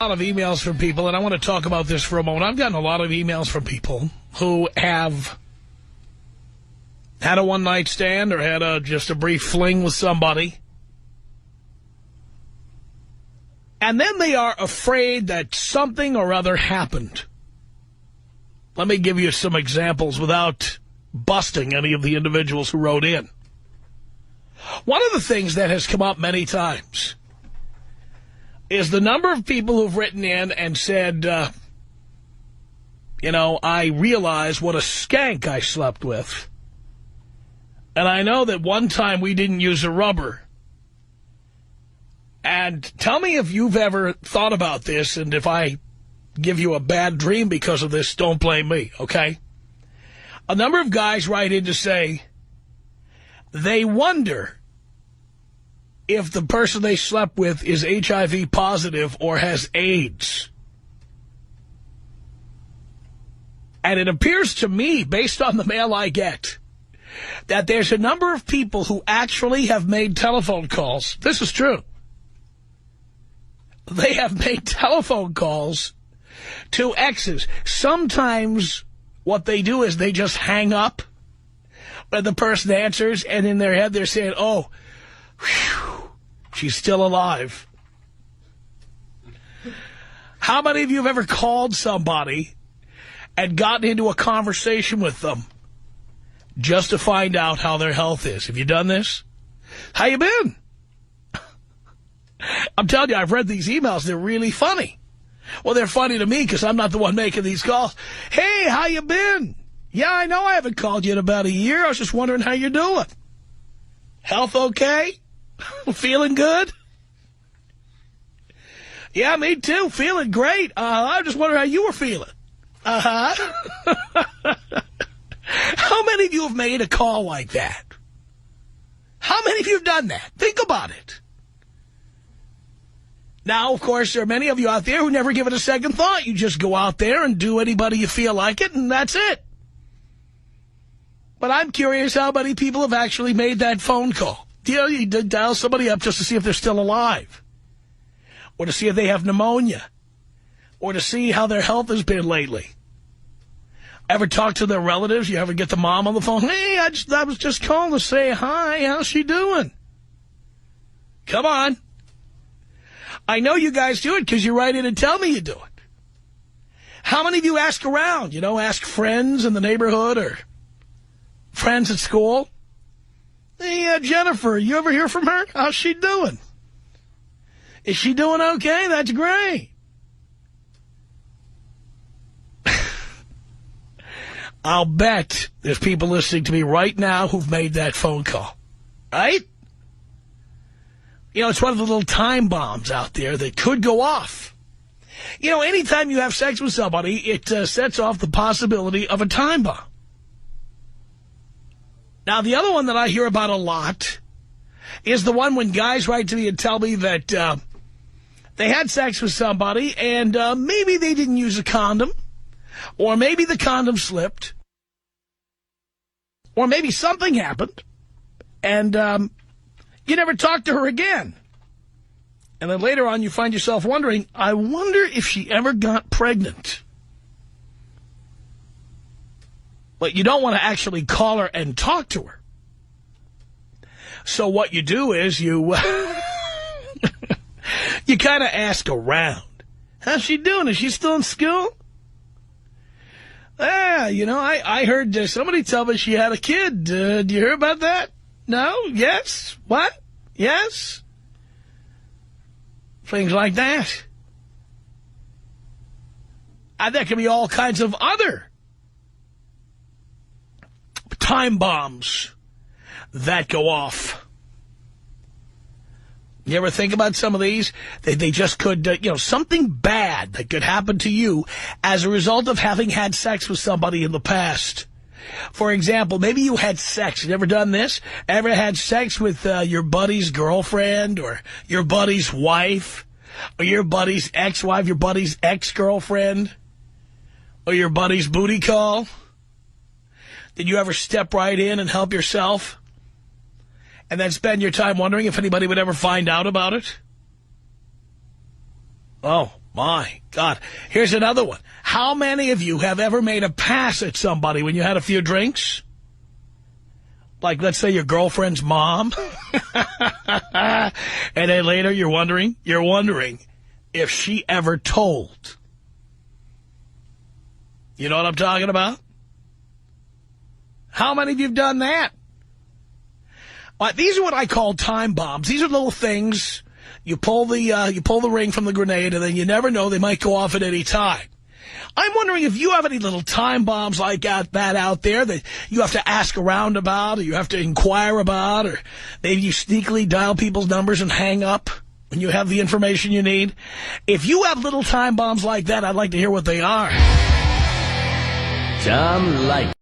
A lot of emails from people, and I want to talk about this for a moment. I've gotten a lot of emails from people who have had a one-night stand or had just a brief fling with somebody. And then they are afraid that something or other happened. Let me give you some examples without busting any of the individuals who wrote in. One of the things that has come up many times is the number of people who've written in and said, I realize what a skank I slept with. And I know that one time we didn't use a rubber. And tell me if you've ever thought about this, and if I give you a bad dream because of this, don't blame me, okay? A number of guys write in to say they wonder if the person they slept with is HIV positive or has AIDS. And it appears to me, based on the mail I get, that there's a number of people who actually have made telephone calls. This is true. They have made telephone calls to exes. Sometimes what they do is they just hang up when the person answers, and in their head they're saying, oh, whew, she's still alive. How many of you have ever called somebody and gotten into a conversation with them just to find out how their health is? Have you done this? How you been? I'm telling you, I've read these emails. They're really funny. Well, they're funny to me because I'm not the one making these calls. Hey, how you been? Yeah, I know I haven't called you in about a year. I was just wondering how you're doing. Health okay? Feeling good? Yeah, me too. Feeling great. I just wondering how you were feeling. Uh-huh. How many of you have made a call like that? How many of you have done that? Think about it. Now, of course, there are many of you out there who never give it a second thought. You just go out there and do anybody you feel like it, and that's it. But I'm curious how many people have actually made that phone call. You dial somebody up just to see if they're still alive, or to see if they have pneumonia, or to see how their health has been lately. Ever talk to their relatives? You ever get the mom on the phone? Hey, I was just calling to say hi. How's she doing? Come on. I know you guys do it because you write in and tell me you do it. How many of you ask around? Ask friends in the neighborhood or friends at school. Hey, Jennifer, you ever hear from her? How's she doing? Is she doing okay? That's great. I'll bet there's people listening to me right now who've made that phone call. Right? It's one of the little time bombs out there that could go off. Anytime you have sex with somebody, it sets off the possibility of a time bomb. Now, the other one that I hear about a lot is the one when guys write to me and tell me that they had sex with somebody and maybe they didn't use a condom, or maybe the condom slipped, or maybe something happened, and you never talk to her again. And then later on you find yourself wondering, I wonder if she ever got pregnant. But you don't want to actually call her and talk to her. So what you do is you you kind of ask around. How's she doing? Is she still in school? I heard somebody tell me she had a kid. Did you hear about that? No? Yes? What? Yes? Things like that. And there can be all kinds of other time bombs that go off. You ever think about some of these? They just could, something bad that could happen to you as a result of having had sex with somebody in the past. For example, maybe you had sex. You ever done this? Ever had sex with your buddy's girlfriend, or your buddy's wife, or your buddy's ex-wife, your buddy's ex-girlfriend, or your buddy's booty call? Did you ever step right in and help yourself and then spend your time wondering if anybody would ever find out about it? Oh, My God. Here's another one. How many of you have ever made a pass at somebody when you had a few drinks? Like, let's say your girlfriend's mom. And then later you're wondering if she ever told. You know what I'm talking about? How many of you have done that? These are what I call time bombs. These are little things. You pull the ring from the grenade, and then you never know, they might go off at any time. I'm wondering if you have any little time bombs like that out there that you have to ask around about, or you have to inquire about, or maybe you sneakily dial people's numbers and hang up when you have the information you need. If you have little time bombs like that, I'd like to hear what they are. Tom Leykis.